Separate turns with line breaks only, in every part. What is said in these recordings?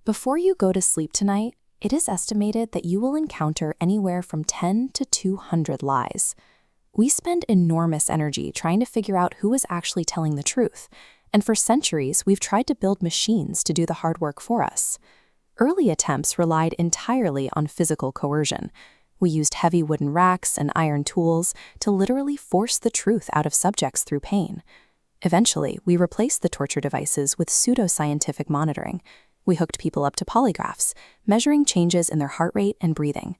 Before you go to sleep tonight, it is estimated that you will encounter anywhere from 10 to 200 lies. We spend enormous energy trying to figure out who is actually telling the truth, and for centuries we've tried to build machines to do the hard work for us. Early attempts relied entirely on physical coercion. We used heavy wooden racks and iron tools to literally force the truth out of subjects through pain. Eventually, we replaced the torture devices with pseudoscientific monitoring. We hooked people up to polygraphs, measuring changes in their heart rate and breathing.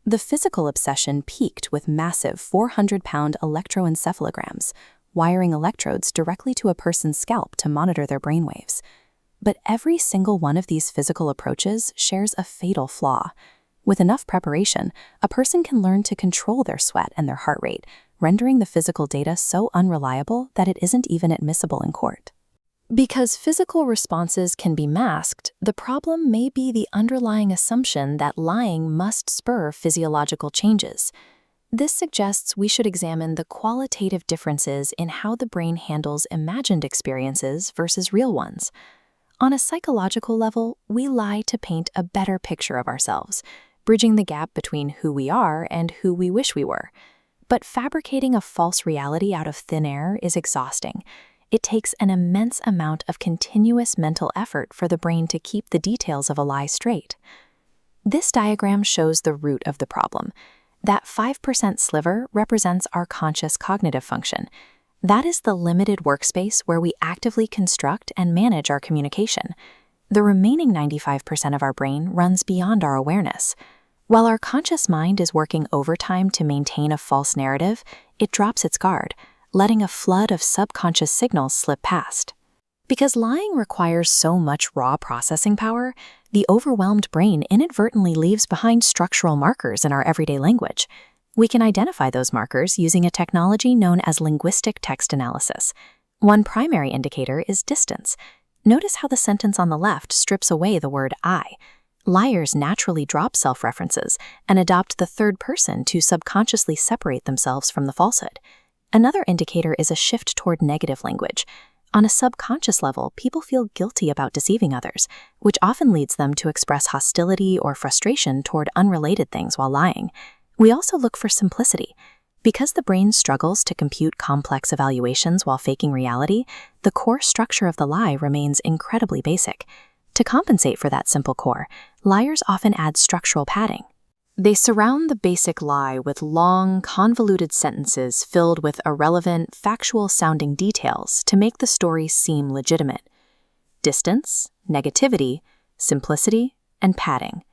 The physical obsession peaked with massive 400-pound electroencephalograms, wiring electrodes directly to a person's scalp to monitor their brainwaves. But every single one of these physical approaches shares a fatal flaw. With enough preparation, a person can learn to control their sweat and their heart rate, rendering the physical data so unreliable that it isn't even admissible in court. Because physical responses can be masked, the problem may be the underlying assumption that lying must spur physiological changes. This suggests we should examine the qualitative differences in how the brain handles imagined experiences versus real ones. On a psychological level, we lie to paint a better picture of ourselves, bridging the gap between who we are and who we wish we were. But fabricating a false reality out of thin air is exhausting. It takes an immense amount of continuous mental effort for the brain to keep the details of a lie straight. This diagram shows the root of the problem. That 5% sliver represents our conscious cognitive function. That is the limited workspace where we actively construct and manage our communication. The remaining 95% of our brain runs beyond our awareness. While our conscious mind is working overtime to maintain a false narrative, it drops its guard, letting a flood of subconscious signals slip past. Because lying requires so much raw processing power, the overwhelmed brain inadvertently leaves behind structural markers in our everyday language. We can identify those markers using a technology known as linguistic text analysis. One primary indicator is distance. Notice how the sentence on the left strips away the word I. Liars naturally drop self-references and adopt the third person to subconsciously separate themselves from the falsehood. Another indicator is a shift toward negative language. On a subconscious level, people feel guilty about deceiving others, which often leads them to express hostility or frustration toward unrelated things while lying. We also look for simplicity. Because the brain struggles to compute complex evaluations while faking reality, the core structure of the lie remains incredibly basic. To compensate for that simple core, liars often add structural padding. They surround the basic lie with long, convoluted sentences filled with irrelevant, factual-sounding details to make the story seem legitimate. Distance, negativity, simplicity, and padding.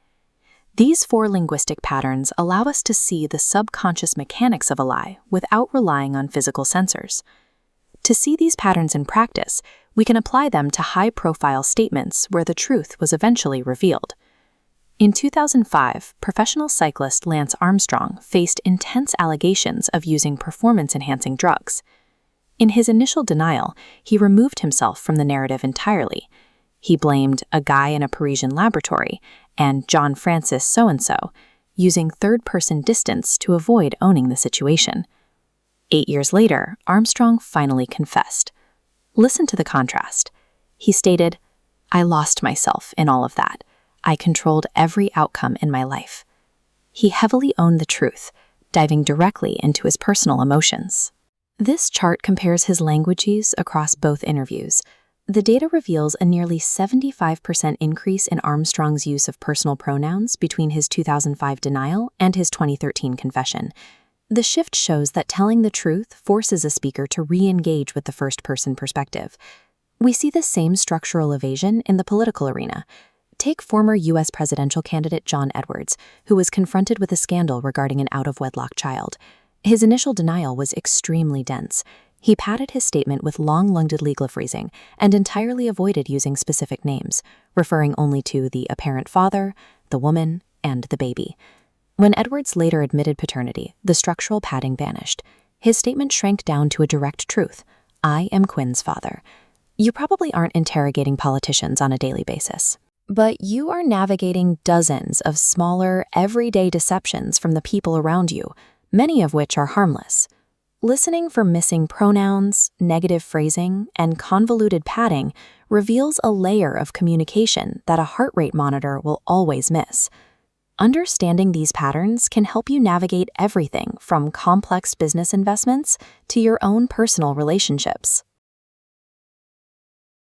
These four linguistic patterns allow us to see the subconscious mechanics of a lie without relying on physical sensors. To see these patterns in practice, we can apply them to high-profile statements where the truth was eventually revealed. In 2005, professional cyclist Lance Armstrong faced intense allegations of using performance-enhancing drugs. In his initial denial, he removed himself from the narrative entirely. He blamed a guy in a Parisian laboratory and John Francis so-and-so, using third-person distance to avoid owning the situation. 8 years later, Armstrong finally confessed. Listen to the contrast. He stated, "I lost myself in all of that. I controlled every outcome in my life." He heavily owned the truth, diving directly into his personal emotions. This chart compares his language use across both interviews. The data reveals a nearly 75% increase in Armstrong's use of personal pronouns between his 2005 denial and his 2013 confession. The shift shows that telling the truth forces a speaker to re-engage with the first-person perspective. We see the same structural evasion in the political arena. Take former U.S. presidential candidate John Edwards, who was confronted with a scandal regarding an out-of-wedlock child. His initial denial was extremely dense. He padded his statement with long-lunged legal phrasing and entirely avoided using specific names, referring only to the apparent father, the woman, and the baby. When Edwards later admitted paternity, the structural padding vanished. His statement shrank down to a direct truth: "I am Quinn's father." You probably aren't interrogating politicians on a daily basis, but you are navigating dozens of smaller, everyday deceptions from the people around you, many of which are harmless. Listening for missing pronouns, negative phrasing, and convoluted padding reveals a layer of communication that a heart rate monitor will always miss. Understanding these patterns can help you navigate everything from complex business investments to your own personal relationships.